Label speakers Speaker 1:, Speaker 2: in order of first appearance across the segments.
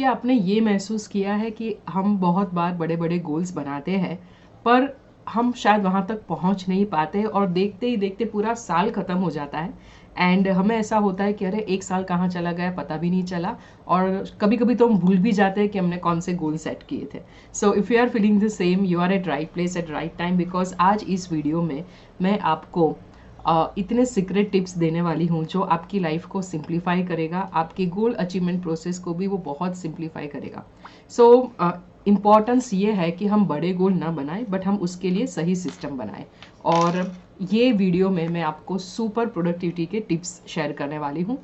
Speaker 1: क्या आपने ये महसूस किया है कि हम बहुत बार बड़े बड़े गोल्स बनाते हैं पर हम शायद वहाँ तक पहुँच नहीं पाते और देखते ही देखते पूरा साल ख़त्म हो जाता है एंड हमें ऐसा होता है कि अरे एक साल कहाँ चला गया पता भी नहीं चला और कभी कभी तो हम भूल भी जाते हैं कि हमने कौन से गोल सेट किए थे. So if you are feeling the same you are at right place at right time because आज इस वीडियो में मैं आपको इतने सीक्रेट टिप्स देने वाली हूँ जो आपकी लाइफ को सिंप्लीफाई करेगा, आपके गोल अचीवमेंट प्रोसेस को भी वो बहुत सिंप्लीफाई करेगा. सो इम्पॉर्टेंस ये है कि हम बड़े गोल ना बनाएं बट हम उसके लिए सही सिस्टम बनाएं. और ये वीडियो में मैं आपको सुपर प्रोडक्टिविटी के टिप्स शेयर करने वाली हूँ.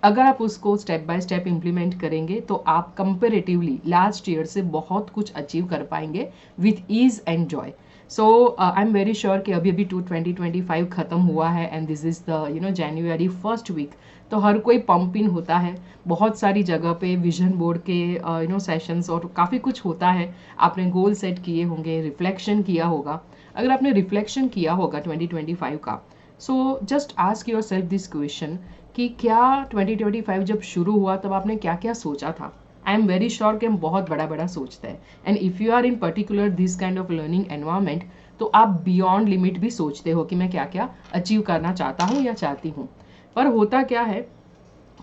Speaker 1: अगर आप उसको स्टेप बाय स्टेप इम्प्लीमेंट करेंगे तो आप कंपेरेटिवली लास्ट ईयर से बहुत कुछ अचीव कर पाएंगे with ease and joy. So I am very sure कि अभी अभी 2025 ख़त्म हुआ है and this is the January first week. तो हर कोई पंप इन होता है, बहुत सारी जगह पे विजन बोर्ड के सेशंस और काफ़ी कुछ होता है. आपने गोल सेट किए होंगे, रिफ्लेक्शन किया होगा. अगर आपने रिफ्लेक्शन किया होगा 2025 का, so just ask your self this question कि क्या 2025 जब शुरू हुआ तब आपने क्या क्या सोचा था. आई एम वेरी श्योर कि हम बहुत बड़ा बड़ा सोचते हैं and if you are in particular this kind of learning environment तो आप बियॉन्ड लिमिट भी सोचते हो कि मैं क्या क्या अचीव करना चाहता हूँ या चाहती हूँ. पर होता क्या है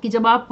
Speaker 1: कि जब आप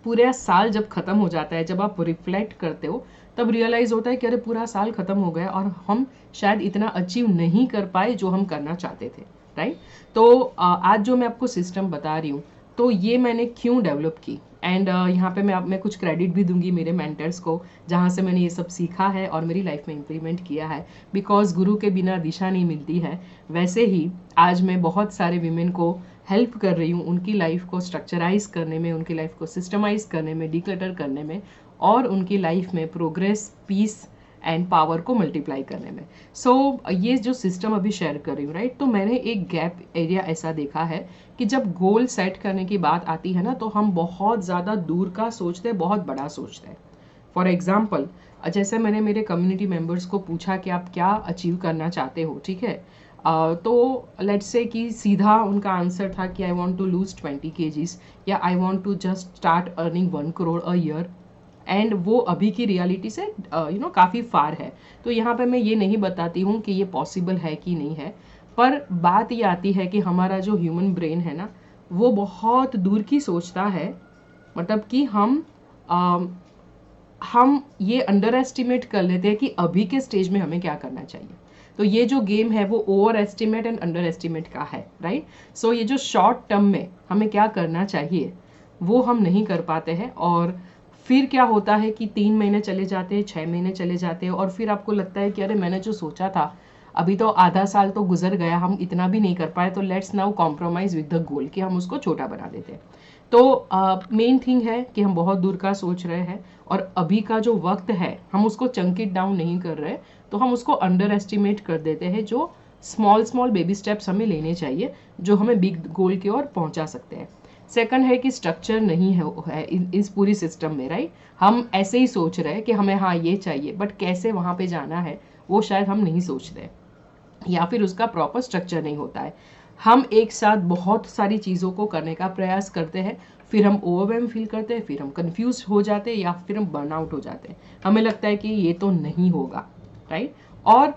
Speaker 1: पूरे साल जब ख़त्म हो जाता है, जब आप रिफ्लेक्ट करते हो तब रियलाइज़ होता है कि अरे पूरा साल ख़त्म हो गया और हम शायद इतना अचीव नहीं कर पाए जो हम करना चाहते थे. राइट. तो आज जो मैं आपको सिस्टम बता रही हूँ तो ये मैंने क्यों डेवलप की एंड यहाँ पे मैं कुछ क्रेडिट भी दूंगी मेरे मेंटर्स को जहाँ से मैंने ये सब सीखा है और मेरी लाइफ में इम्प्लीमेंट किया है. बिकॉज गुरु के बिना दिशा नहीं मिलती है. वैसे ही आज मैं बहुत सारे वीमेन को हेल्प कर रही हूँ उनकी लाइफ को स्ट्रक्चराइज करने में, उनकी लाइफ को सिस्टमाइज करने में, डिक्लटर करने में और उनकी लाइफ में प्रोग्रेस, पीस एंड पावर को मल्टीप्लाई करने में. सो ये जो सिस्टम अभी शेयर कर रही हूँ राइट, तो मैंने एक गैप एरिया ऐसा देखा है कि जब गोल सेट करने की बात आती है ना तो हम बहुत ज़्यादा दूर का सोचते हैं, बहुत बड़ा सोचते हैं. फॉर एग्जाम्पल जैसे मैंने मेरे कम्युनिटी मेंबर्स को पूछा कि आप क्या अचीव करना चाहते हो, ठीक है. तो लेट्स से कि सीधा उनका आंसर था कि I want to lose 20 kgs या I want to just start earning 1 crore a year. And वो अभी की रियलिटी से काफ़ी फार है. तो यहाँ पे मैं ये नहीं बताती हूँ कि ये पॉसिबल है कि नहीं है, पर बात ये आती है कि हमारा जो ह्यूमन ब्रेन है ना वो बहुत दूर की सोचता है. मतलब कि हम ये अंडर एस्टिमेट कर लेते हैं कि अभी के स्टेज में हमें क्या करना चाहिए. तो ये जो गेम है वो over estimate and under estimate का है. राइट. सो ये जो शॉर्ट टर्म में हमें क्या करना चाहिए वो हम नहीं कर पाते हैं और फिर क्या होता है कि 3 महीने चले जाते हैं, 6 महीने चले जाते हैं और फिर आपको लगता है कि अरे मैंने जो सोचा था अभी तो आधा साल तो गुजर गया, हम इतना भी नहीं कर पाए, तो let's now compromise with the goal कि हम उसको छोटा बना देते हैं. तो मेन थिंग है कि हम बहुत दूर का सोच रहे हैं और अभी का जो वक्त है हम उसको चंक इट डाउन नहीं कर रहे, तो हम उसको अंडर एस्टिमेट कर देते हैं. जो स्मॉल स्मॉल बेबी स्टेप्स हमें लेने चाहिए जो हमें बिग गोल की ओर पहुंचा सकते हैं. सेकंड है कि स्ट्रक्चर नहीं है इस पूरी सिस्टम में. राइट. हम ऐसे ही सोच रहे हैं कि हमें हाँ ये चाहिए बट कैसे वहाँ पे जाना है वो शायद हम नहीं सोच रहे या फिर उसका प्रॉपर स्ट्रक्चर नहीं होता है. हम एक साथ बहुत सारी चीज़ों को करने का प्रयास करते हैं, फिर हम ओवरवेल्म फील करते हैं, फिर हम कंफ्यूज हो जाते हैं या फिर हम बर्नआउट हो जाते हैं. हमें लगता है कि ये तो नहीं होगा. राइट. और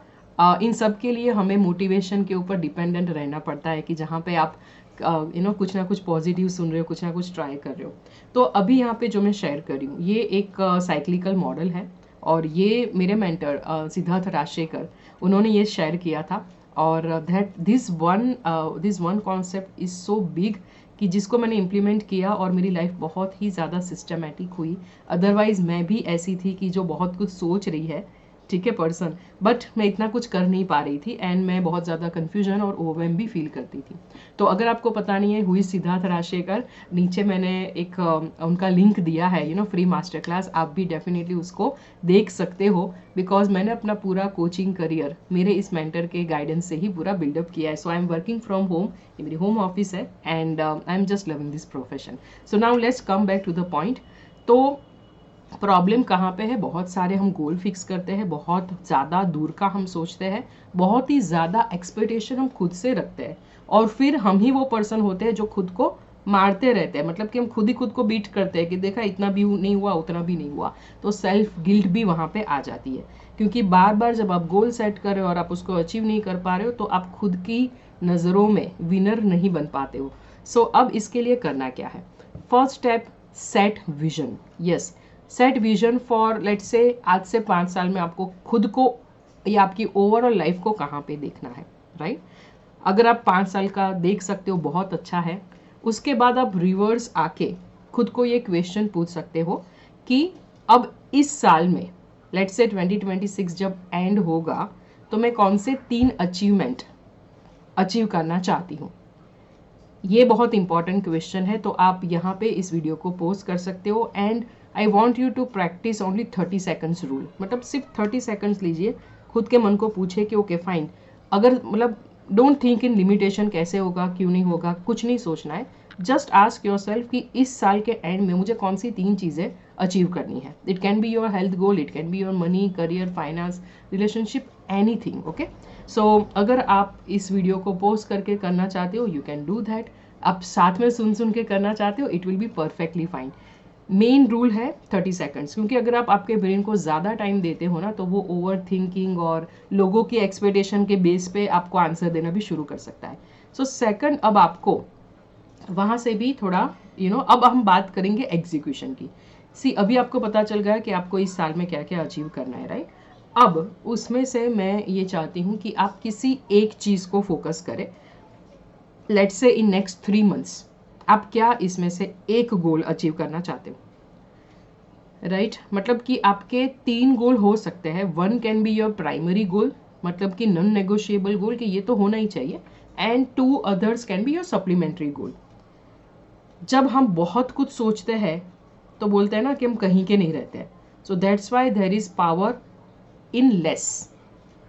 Speaker 1: इन सब के लिए हमें मोटिवेशन के ऊपर डिपेंडेंट रहना पड़ता है कि जहाँ पे आप कुछ ना कुछ पॉजिटिव सुन रहे हो, कुछ ना कुछ ट्राई कर रहे हो. तो अभी यहाँ पे जो मैं शेयर कर रही हूँ ये एक साइक्लिकल मॉडल है और ये मेरे मेंटर सिद्धार्थ राजशेखर उन्होंने ये शेयर किया था. और that this one concept is so big कि जिसको मैंने इम्प्लीमेंट किया और मेरी लाइफ बहुत ही ज़्यादा सिस्टमेटिक हुई. अदरवाइज़ मैं भी ऐसी थी कि जो बहुत कुछ सोच रही है, ठीक है पर्सन, बट मैं इतना कुछ कर नहीं पा रही थी एंड मैं बहुत ज़्यादा कन्फ्यूजन और ओवरवेल्म भी फील करती थी. तो अगर आपको पता नहीं है हुई सिद्धार्थ राजशेखर, नीचे मैंने एक उनका लिंक दिया है फ्री मास्टर क्लास, आप भी डेफिनेटली उसको देख सकते हो बिकॉज मैंने अपना पूरा कोचिंग करियर मेरे इस मेंटर के गाइडेंस से ही पूरा बिल्डअप किया है. So I am working from home, ये मेरी होम ऑफिस है and I am just loving this profession. So now let's come back to the point. तो प्रॉब्लम कहाँ पे है, बहुत सारे हम गोल फिक्स करते हैं, बहुत ज़्यादा दूर का हम सोचते हैं, बहुत ही ज़्यादा एक्सपेक्टेशन हम खुद से रखते हैं और फिर हम ही वो पर्सन होते हैं जो खुद को मारते रहते हैं, मतलब कि हम खुद ही खुद को बीट करते हैं कि देखा इतना भी नहीं हुआ उतना भी नहीं हुआ, तो सेल्फ गिल्ट भी वहाँ पे आ जाती है। क्योंकि बार बार जब आप गोल सेट कर रहे हो और आप उसको अचीव नहीं कर पा रहे हो तो आप खुद की नज़रों में विनर नहीं बन पाते हो। सो अब इसके लिए करना क्या है? First step, set vision. Yes, set vision for let's say आज से 5 साल में आपको खुद को या आपकी ओवरऑल लाइफ को कहाँ पे देखना है, राइट? अगर आप 5 साल का देख सकते हो बहुत अच्छा है। उसके बाद आप रिवर्स आके खुद को ये क्वेश्चन पूछ सकते हो कि अब इस साल में लेट्स से 2026 जब एंड होगा तो मैं कौन से 3 अचीवमेंट अचीव करना चाहती हूँ। ये बहुत इंपॉर्टेंट क्वेश्चन है, तो आप यहाँ पे इस वीडियो को पोस्ट कर सकते हो। And I want you to practice only 30 seconds rule, मतलब सिर्फ 30 सेकेंड्स लीजिए, खुद के मन को पूछे कि ओके फाइन, अगर मतलब डोंट थिंक इन लिमिटेशन, कैसे होगा क्यों नहीं होगा, कुछ नहीं सोचना है। जस्ट आस्क योर सेल्फ कि इस साल के एंड में मुझे कौन सी 3 चीज़ें अचीव करनी है। It can be your health goal, it can be your money, career, finance, relationship, anything. Okay, so अगर आप इस वीडियो को पोस्ट करके करना चाहते हो यू कैन डू दैट। आप साथ में सुन सुन के करना चाहते हो it will be perfectly fine. Main rule है 30 सेकंड्स, क्योंकि अगर आप आपके ब्रेन को ज़्यादा टाइम देते हो ना तो वो ओवर थिंकिंग और लोगों की एक्सपेक्टेशन के बेस पे आपको आंसर देना भी शुरू कर सकता है। सो सेकंड, अब आपको वहाँ से भी थोड़ा अब हम बात करेंगे एग्जीक्यूशन की। सी अभी आपको पता चल गया कि आपको इस साल में क्या क्या अचीव करना है, राइट? अब उसमें से मैं ये चाहती हूँ कि आप किसी एक चीज़ को फोकस करें। Let's say in next 3 months आप क्या इसमें से एक गोल अचीव करना चाहते हो, राइट? मतलब कि आपके 3 गोल हो सकते हैं। 1 can be your primary goal, मतलब कि नॉन नेगोशिएबल गोल कि ये तो होना ही चाहिए, and 2 others can be your supplementary goal. जब हम बहुत कुछ सोचते हैं तो बोलते हैं ना कि हम कहीं के नहीं रहते हैं। So that's why there is power in less.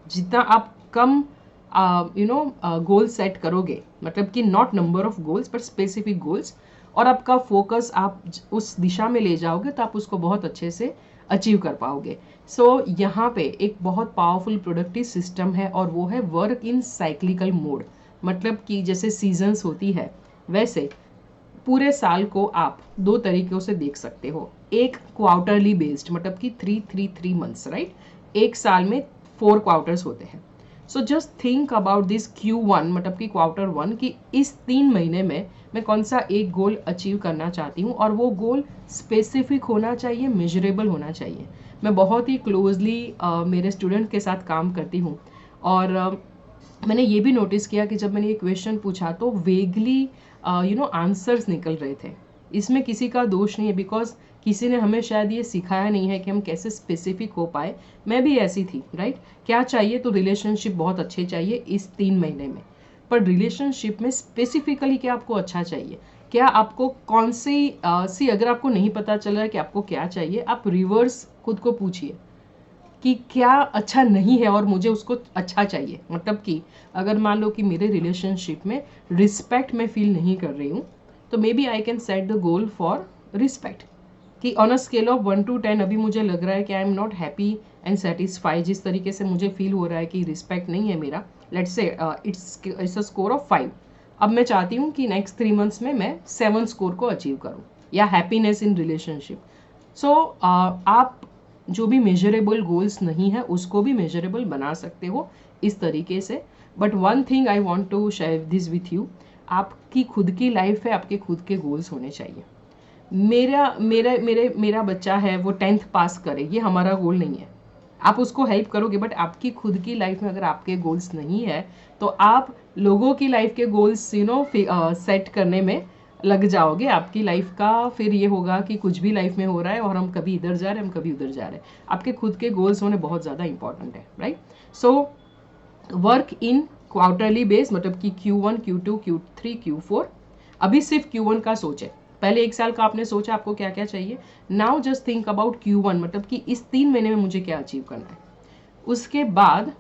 Speaker 1: जितना आप कम गोल सेट करोगे, मतलब कि not number of goals but specific goals, और आपका फोकस आप उस दिशा में ले जाओगे तो आप उसको बहुत अच्छे से अचीव कर पाओगे। सो यहाँ पे एक बहुत पावरफुल प्रोडक्टिव सिस्टम है और वो है वर्क इन साइक्लिकल मोड। मतलब कि जैसे सीजन्स होती है वैसे पूरे साल को आप 2 तरीकों से देख सकते हो। एक क्वार्टरली बेस्ड, मतलब कि 3 मंथ्स, राइट? एक साल में 4 क्वार्टर्स होते हैं। So just think about this Q1, मतलब कि क्वार्टर 1, कि इस 3 महीने में मैं कौन सा एक गोल अचीव करना चाहती हूँ, और वो गोल स्पेसिफिक होना चाहिए, मेजरेबल होना चाहिए। मैं बहुत ही क्लोजली मेरे स्टूडेंट के साथ काम करती हूँ, और मैंने ये भी नोटिस किया कि जब मैंने ये क्वेश्चन पूछा तो वेगली आंसर्स निकल रहे थे। इसमें किसी का दोष नहीं है, बिकॉज किसी ने हमें शायद ये सिखाया नहीं है कि हम कैसे स्पेसिफिक हो पाए। मैं भी ऐसी थी, राइट? क्या चाहिए? तो रिलेशनशिप बहुत अच्छे चाहिए इस 3 महीने में, पर रिलेशनशिप में स्पेसिफिकली क्या आपको अच्छा चाहिए, क्या आपको कौन सी अगर आपको नहीं पता चल रहा है कि आपको क्या चाहिए, आप रिवर्स खुद को पूछिए कि क्या अच्छा नहीं है और मुझे उसको अच्छा चाहिए। मतलब कि अगर मान लो कि मेरे रिलेशनशिप में रिस्पेक्ट मैं फील नहीं कर रही हूँ तो maybe I can set the goal for respect, कि on a scale of 1 to 10 अभी मुझे लग रहा है कि I am not happy and satisfy, जिस तरीके से मुझे फील हो रहा है कि रिस्पेक्ट नहीं है मेरा। Let's say it's a score of 5। अब मैं चाहती हूँ कि नेक्स्ट 3 मंथ्स में मैं 7 स्कोर को अचीव करूँ, या हैप्पीनेस इन रिलेशनशिप। सो आप जो भी मेजरेबल गोल्स नहीं है उसको भी मेजरेबल बना सकते हो इस तरीके से। But one thing I want to share this with you, आपकी खुद की लाइफ है, आपके खुद के गोल्स होने चाहिए। मेरा बच्चा है वो 10th पास करे, ये हमारा गोल नहीं है। आप उसको हेल्प करोगे, बट आपकी खुद की लाइफ में अगर आपके गोल्स नहीं है तो आप लोगों की लाइफ के गोल्स सेट करने में लग जाओगे। आपकी लाइफ का फिर ये होगा कि कुछ भी लाइफ में हो रहा है और हम कभी इधर जा रहे हैं, हम कभी उधर जा रहे हैं। आपके खुद के गोल्स होने बहुत ज़्यादा इंपॉर्टेंट है, right? So work in quarterly base, मतलब कि Q1, Q2, Q3, Q4। अभी सिर्फ Q1 का सोचे, पहले 1 साल का आपने सोचा आपको क्या क्या चाहिए। Now just think about Q1, मतलब कि इस 3 महीने में मुझे क्या अचीव करना है। उसके बाद,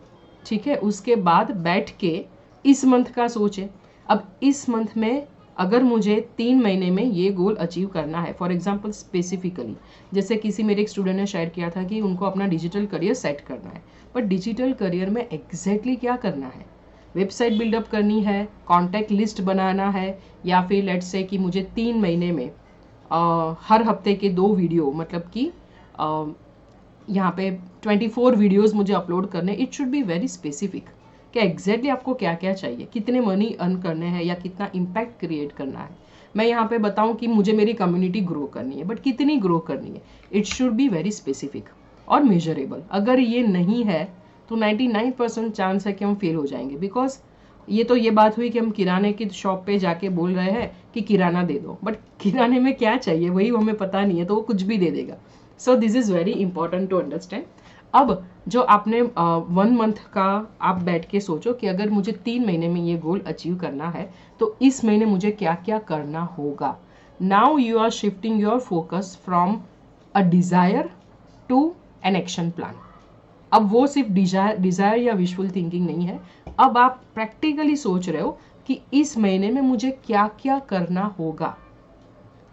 Speaker 1: ठीक है, उसके बाद बैठ के इस मंथ का सोचे। अब इस मंथ में अगर मुझे 3 महीने में ये गोल अचीव करना है, फॉर एग्जांपल स्पेसिफिकली, जैसे किसी मेरे एक स्टूडेंट ने शेयर किया था कि उनको अपना डिजिटल करियर सेट करना है, बट डिजिटल करियर में एग्जैक्टली क्या करना है, वेबसाइट बिल्डअप करनी है, कॉन्टैक्ट लिस्ट बनाना है, या फिर लेट्स से कि मुझे 3 महीने में हर हफ्ते के 2 वीडियो, मतलब कि यहाँ पे 24 वीडियोस मुझे अपलोड करने। It should be very specific कि एग्जैक्टली आपको क्या क्या चाहिए, कितने मनी अर्न करने हैं या कितना इम्पैक्ट क्रिएट करना है। मैं यहाँ पे बताऊँ कि मुझे मेरी कम्युनिटी ग्रो करनी है, बट कितनी ग्रो करनी है, it should be very specific और मेजरेबल। अगर ये नहीं है तो 99% चांस है कि हम फेल हो जाएंगे। बिकॉज ये बात हुई कि हम किराने की शॉप पे जाके बोल रहे हैं कि किराना दे दो, बट किराने में क्या चाहिए वही हमें पता नहीं है, तो वो कुछ भी दे देगा। So this is very important to understand. अब जो आपने 1 मंथ का आप बैठ के सोचो कि अगर मुझे 3 महीने में ये गोल अचीव करना है तो इस महीने मुझे क्या क्या करना होगा। Now you are shifting your focus from a desire to an action plan. अब वो सिर्फ डिज़ायर या विजुअल थिंकिंग नहीं है, अब आप प्रैक्टिकली सोच रहे हो कि इस महीने में मुझे क्या क्या करना होगा।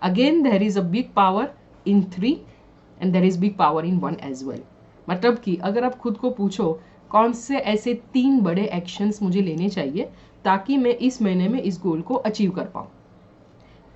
Speaker 1: Again there is a big power in 3 and there is big power in 1 as well. मतलब कि अगर आप खुद को पूछो कौन से ऐसे 3 बड़े एक्शंस मुझे लेने चाहिए ताकि मैं इस महीने में इस गोल को अचीव कर पाऊँ।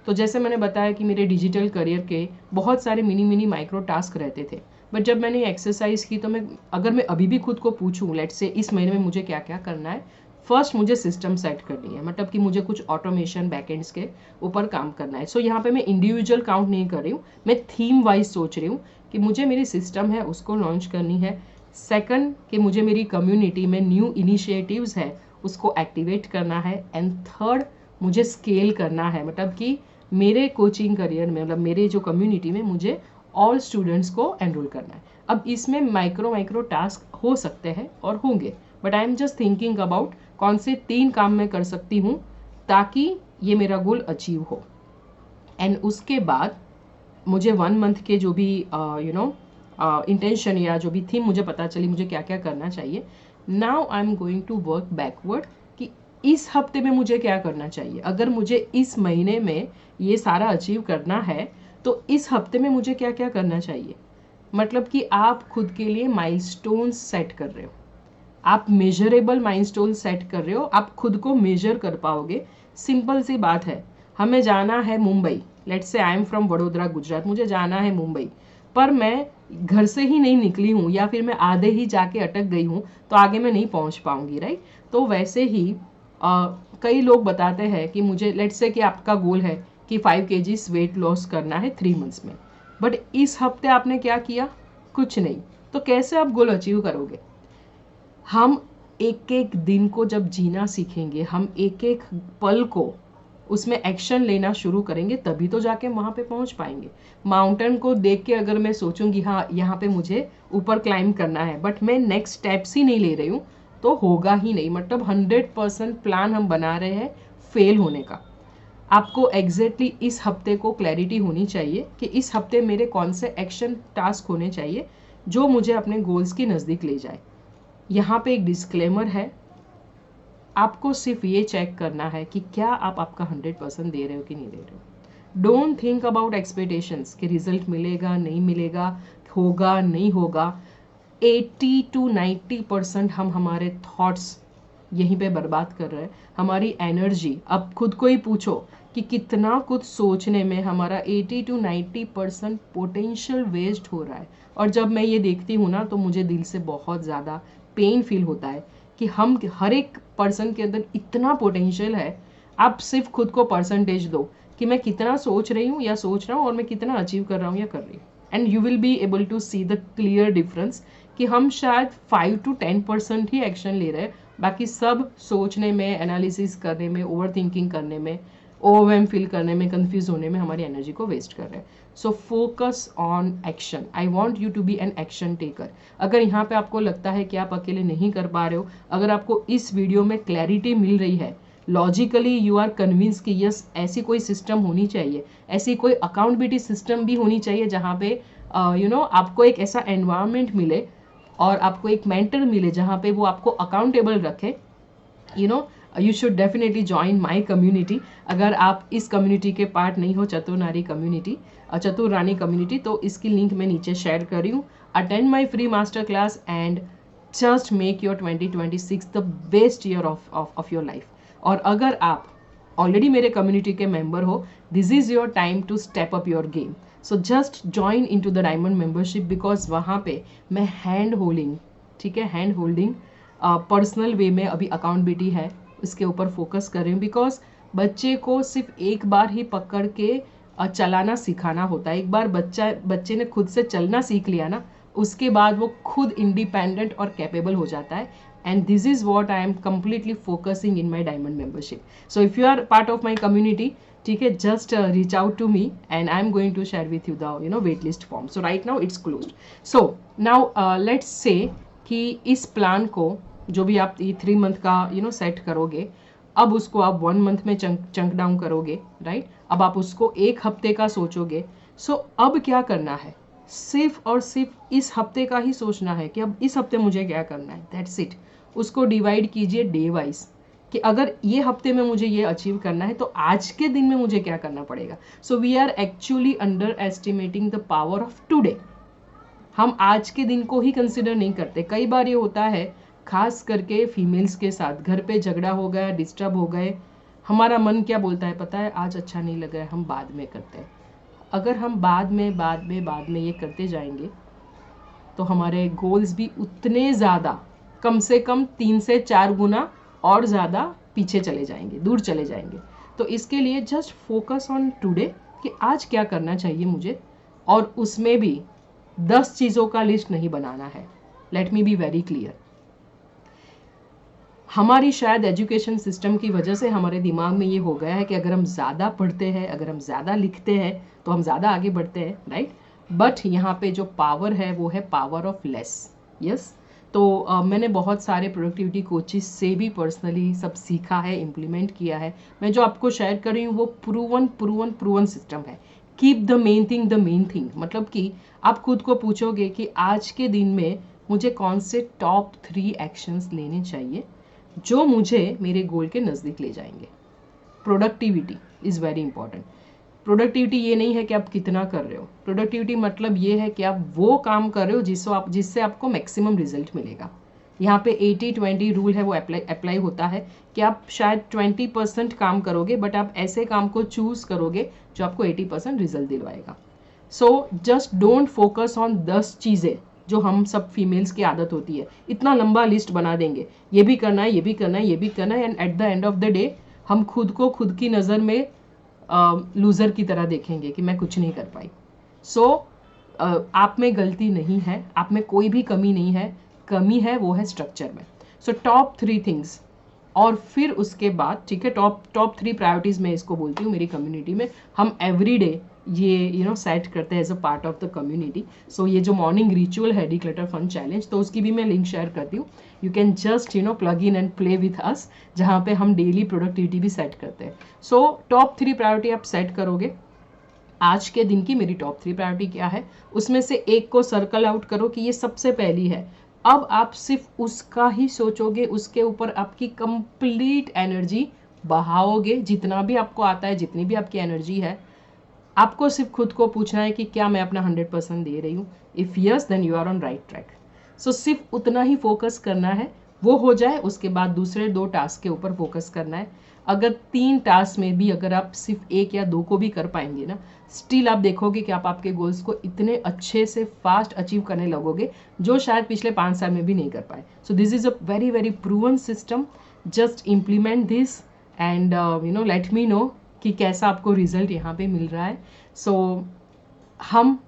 Speaker 1: तो जैसे मैंने बताया कि मेरे डिजिटल करियर के बहुत सारे मिनी माइक्रो टास्क रहते थे, बट जब मैंने एक्सरसाइज की तो अगर मैं अभी भी खुद को पूछूं लेट्स से इस महीने में मुझे क्या क्या करना है, फर्स्ट मुझे सिस्टम सेट करनी है, मतलब कि मुझे कुछ ऑटोमेशन बैकएंड्स के ऊपर काम करना है। सो यहाँ पे मैं इंडिविजुअल काउंट नहीं कर रही हूँ, मैं थीम वाइज सोच रही हूँ कि मुझे मेरी सिस्टम है उसको लॉन्च करनी है। सेकंड कि मुझे मेरी कम्युनिटी में न्यू इनिशिएटिव्स है उसको एक्टिवेट करना है। एंड थर्ड मुझे स्केल करना है, मतलब कि मेरे कोचिंग करियर में, मतलब मेरे जो कम्युनिटी में मुझे ऑल स्टूडेंट्स को एनरोल करना है। अब इसमें माइक्रो टास्क हो सकते हैं और होंगे, but I am just thinking about कौन से 3 काम मैं कर सकती हूँ ताकि ये मेरा गोल अचीव हो। एंड उसके बाद मुझे 1 मंथ के जो भी इंटेंशन या जो भी थीम मुझे पता चली मुझे क्या क्या करना चाहिए, now I am going to work backward कि इस हफ्ते में मुझे क्या करना चाहिए। अगर मुझे इस महीने में ये सारा अचीव करना है तो इस हफ्ते में मुझे क्या क्या करना चाहिए। मतलब कि आप खुद के लिए माइलस्टोन्स सेट कर रहे हो, आप मेजरेबल माइलस्टोन सेट कर रहे हो, आप खुद को मेजर कर पाओगे। सिंपल सी बात है, हमें जाना है Mumbai, let's say I am from Vadodara Gujarat, मुझे जाना है मुंबई, पर मैं घर से ही नहीं निकली हूँ या फिर मैं आधे ही जाके अटक गई हूँ तो आगे मैं नहीं पहुँच पाऊँगी, राइट। तो वैसे ही कई लोग बताते हैं कि मुझे लेट्स से कि आपका गोल है कि 5 kg वेट लॉस करना है 3 मंथ्स में, बट इस हफ्ते आपने क्या किया, कुछ नहीं, तो कैसे आप गोल अचीव करोगे। हम एक एक दिन को जब जीना सीखेंगे, हम एक एक पल को उसमें एक्शन लेना शुरू करेंगे, तभी तो जाके वहाँ पे पहुँच पाएंगे। माउंटेन को देख के अगर मैं सोचूंगी हाँ यहाँ पे मुझे ऊपर क्लाइंब करना है, बट मैं नेक्स्ट स्टेप्स ही नहीं ले रही हूँ, तो होगा ही नहीं। मतलब 100% प्लान हम बना रहे हैं फेल होने का। आपको एग्जैक्टली इस हफ्ते को क्लैरिटी होनी चाहिए कि इस हफ्ते मेरे कौन से एक्शन टास्क होने चाहिए जो मुझे अपने गोल्स के नज़दीक ले जाए। यहाँ पे एक डिस्क्लेमर है, आपको सिर्फ ये चेक करना है कि क्या आप आपका 100% दे रहे हो कि नहीं दे रहे हो। डोंट थिंक अबाउट एक्सपेक्टेशंस कि रिजल्ट मिलेगा नहीं मिलेगा, होगा नहीं होगा। 80 to 90% हम हमारे थॉट्स यहीं पे बर्बाद कर रहे हैं, हमारी एनर्जी। अब खुद को ही पूछो कि कितना कुछ सोचने में हमारा 80 to 90% पोटेंशियल वेस्ट हो रहा है। और जब मैं ये देखती हूँ ना तो मुझे दिल से बहुत ज़्यादा पेन फील होता है कि हम हर एक पर्सन के अंदर इतना पोटेंशियल है। आप सिर्फ खुद को परसेंटेज दो कि मैं कितना सोच रही हूँ या सोच रहा हूँ और मैं कितना अचीव कर रहा हूँ या कर रही हूँ, and you will be able to see the clear difference कि हम शायद 5 to 10% ही एक्शन ले रहे हैं, बाकी सब सोचने में, एनालिसिस करने में, ओवर थिंकिंग करने में, ओवरवेल्म फील करने में, कंफ्यूज होने में हमारी एनर्जी को वेस्ट कर रहे हैं। So focus on action. I want you to be an action taker. अगर यहाँ पे आपको लगता है कि आप अकेले नहीं कर पा रहे हो, अगर आपको इस वीडियो में क्लैरिटी मिल रही है, लॉजिकली यू आर कन्विंस कि यस ऐसी कोई सिस्टम होनी चाहिए, ऐसी कोई अकाउंटेबिलिटी सिस्टम भी होनी चाहिए जहाँ पे आपको एक ऐसा एनवायरनमेंट मिले और आपको एक मेंटर मिले जहाँ पे वो आपको अकाउंटेबल रखे, you should definitely join my community. अगर आप इस कम्युनिटी के पार्ट नहीं हो, चतुर रानी कम्युनिटी, तो इसकी लिंक मैं नीचे शेयर कर रही हूँ। Attend my free master class and just make your 2026 the best year of your life. और अगर आप ऑलरेडी मेरे कम्युनिटी के मेंबर हो, this is your time to step up your game. So just join in to the diamond membership, because वहाँ पे मैं hand holding, ठीक है, हैंड होल्डिंग पर्सनल वे में अभी अकाउंटेबिलिटी है इसके ऊपर फोकस कर रही हूँ. बिकॉज बच्चे को सिर्फ एक बार ही पकड़ के चलाना सिखाना होता है. एक बार बच्चे ने खुद से चलना सीख लिया ना, उसके बाद वो खुद इंडिपेंडेंट और कैपेबल हो जाता है. And this is what I am completely focusing in my diamond membership. So if you are part of my community, ठीक है, just reach out to me and I'm going to share with you the wait list form. So right now it's closed. So now let's say कि इस plan को जो भी आप 3 month का set करोगे, अब उसको आप 1 मंथ में चंक डाउन करोगे, राइट. अब आप उसको 1 हफ्ते का सोचोगे. सो अब क्या करना है, सिर्फ और सिर्फ इस हफ्ते का ही सोचना है कि अब इस हफ्ते मुझे क्या करना है, दैट्स इट. उसको डिवाइड कीजिए डे वाइज कि अगर ये हफ्ते में मुझे ये अचीव करना है तो आज के दिन में मुझे क्या करना पड़ेगा. So we are actually underestimating the power of today. हम आज के दिन को ही कंसिडर नहीं करते. कई बार ये होता है, खास करके फीमेल्स के साथ, घर पे झगड़ा हो गया, डिस्टर्ब हो गए, हमारा मन क्या बोलता है पता है, आज अच्छा नहीं लग रहा है, हम बाद में करते हैं. अगर हम बाद में ये करते जाएंगे तो हमारे गोल्स भी उतने ज़्यादा, कम से कम 3 से 4 गुना और ज़्यादा पीछे चले जाएंगे, दूर चले जाएंगे. तो इसके लिए जस्ट फोकस ऑन टुडे कि आज क्या करना चाहिए मुझे, और उसमें भी 10 चीज़ों का लिस्ट नहीं बनाना है. Let me be very clear. हमारी शायद एजुकेशन सिस्टम की वजह से हमारे दिमाग में ये हो गया है कि अगर हम ज़्यादा पढ़ते हैं, अगर हम ज़्यादा लिखते हैं तो हम ज़्यादा आगे बढ़ते हैं, राइट. बट यहाँ पे जो पावर है वो है पावर ऑफ लेस. यस. तो मैंने बहुत सारे प्रोडक्टिविटी कोचेस से भी पर्सनली सब सीखा है, इम्प्लीमेंट किया है. मैं जो आपको शेयर कर रही हूँ वो प्रूवन सिस्टम है. Keep the main thing. मतलब कि आप खुद को पूछोगे कि आज के दिन में मुझे कौन से टॉप 3 एक्शंस लेने चाहिए जो मुझे मेरे गोल के नज़दीक ले जाएंगे. Productivity is very important. Productivity ये नहीं है कि आप कितना कर रहे हो. प्रोडक्टिविटी मतलब ये है कि आप वो काम कर रहे हो जिससे आपको मैक्सिमम रिजल्ट मिलेगा. यहाँ पे 80-20 रूल है, वो अप्लाई होता है कि आप शायद 20% काम करोगे, बट आप ऐसे काम को चूज़ करोगे जो आपको 80% रिजल्ट दिलवाएगा. So just don't focus on 10 चीज़ें जो हम सब फीमेल्स की आदत होती है. इतना लंबा लिस्ट बना देंगे, ये भी करना है, ये भी करना है, ये भी करना है, and at the end of the day हम खुद को खुद की नज़र में लूज़र की तरह देखेंगे कि मैं कुछ नहीं कर पाई. सो आप में गलती नहीं है, आप में कोई भी कमी नहीं है. कमी है वो है स्ट्रक्चर में. सो टॉप 3 थिंग्स, और फिर उसके बाद, ठीक है, टॉप 3 प्रायोरिटीज़ मैं इसको बोलती हूँ. मेरी कम्युनिटी में हम एवरी डे ये सेट करते हैं as a part of the community. So ये जो मॉर्निंग रिचुअल है डिक्लटर फन चैलेंज, तो उसकी भी मैं लिंक शेयर करती हूँ. You can just plug in and play with us, जहाँ पे हम डेली प्रोडक्टिविटी भी सेट करते हैं. सो टॉप 3 प्रायोरिटी आप सेट करोगे. आज के दिन की मेरी टॉप 3 प्रायोरिटी क्या है, उसमें से एक को सर्कल आउट करो कि ये सबसे पहली है. अब आप सिर्फ उसका ही सोचोगे, उसके ऊपर आपकी कंप्लीट एनर्जी बहाओगे. जितना भी आपको आता है, जितनी भी आपकी एनर्जी है, आपको सिर्फ खुद को पूछना है कि क्या मैं अपना 100% दे रही हूँ. If yes, then you are on right track. So सिर्फ उतना ही फोकस करना है. वो हो जाए, उसके बाद दूसरे 2 टास्क के ऊपर फोकस करना है. अगर 3 टास्क में भी अगर आप सिर्फ 1 या 2 को भी कर पाएंगे ना, स्टिल आप देखोगे कि आप आपके गोल्स को इतने अच्छे से फास्ट अचीव करने लगोगे जो शायद पिछले 5 साल में भी नहीं कर पाए. सो this is a very very proven system. Just implement this and let me know कि कैसा आपको रिजल्ट यहाँ पे मिल रहा है. सो हम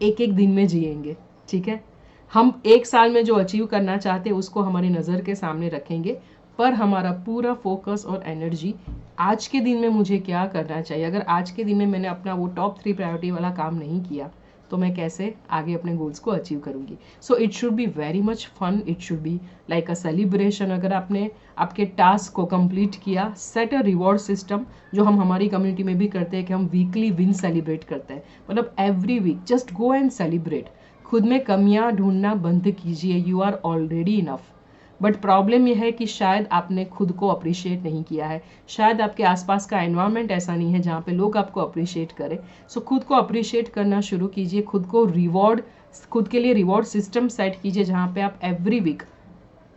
Speaker 1: एक दिन में जिएंगे, ठीक है. हम 1 साल में जो अचीव करना चाहते हैं उसको हमारी नज़र के सामने रखेंगे, पर हमारा पूरा फोकस और एनर्जी आज के दिन में मुझे क्या करना चाहिए. अगर आज के दिन में मैंने अपना वो टॉप 3 प्रायोरिटी वाला काम नहीं किया तो मैं कैसे आगे अपने गोल्स को अचीव करूँगी. So it should be very much fun. It should be like a celebration. अगर आपने आपके टास्क को कंप्लीट किया, सेट अ रिवॉर्ड सिस्टम, जो हम हमारी कम्युनिटी में भी करते हैं कि हम वीकली विन सेलिब्रेट करते हैं. मतलब every week just go and celebrate. खुद में कमियां ढूंढना बंद कीजिए. You are already enough. But problem यह है कि शायद आपने खुद को अप्रिशिएट नहीं किया है. शायद आपके आसपास का एनवायरनमेंट ऐसा नहीं है जहाँ पे लोग आपको अप्रिशिएट करें. सो खुद को अप्रिशिएट करना शुरू कीजिए. खुद को रिवॉर्ड खुद के लिए रिवॉर्ड सिस्टम सेट कीजिए जहाँ पे आप एवरी वीक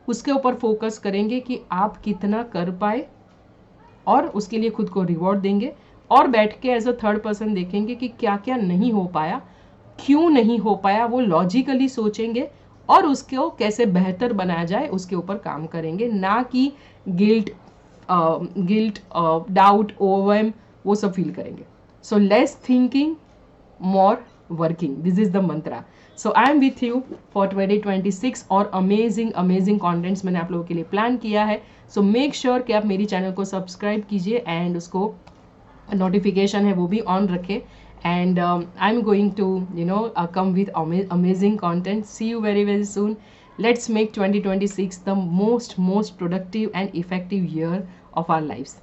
Speaker 1: उसके ऊपर फोकस करेंगे कि आप कितना कर पाए और उसके लिए खुद को रिवॉर्ड देंगे, और बैठ के एज अ थर्ड पर्सन देखेंगे कि क्या क्या नहीं हो पाया, क्यों नहीं हो पाया, वो लॉजिकली सोचेंगे और उसको कैसे बेहतर बनाया जाए उसके ऊपर काम करेंगे, ना कि गिल्ट डाउट ओवरवेम वो सब फील करेंगे. So less thinking, more working. This is the mantra. So I am with you for 2026 और amazing contents मैंने आप लोगों के लिए प्लान किया है. So make sure कि आप मेरी चैनल को सब्सक्राइब कीजिए एंड उसको नोटिफिकेशन है वो भी ऑन रखें. And I'm going to come with amazing content. See you very soon. Let's make 2026 the most productive and effective year of our lives.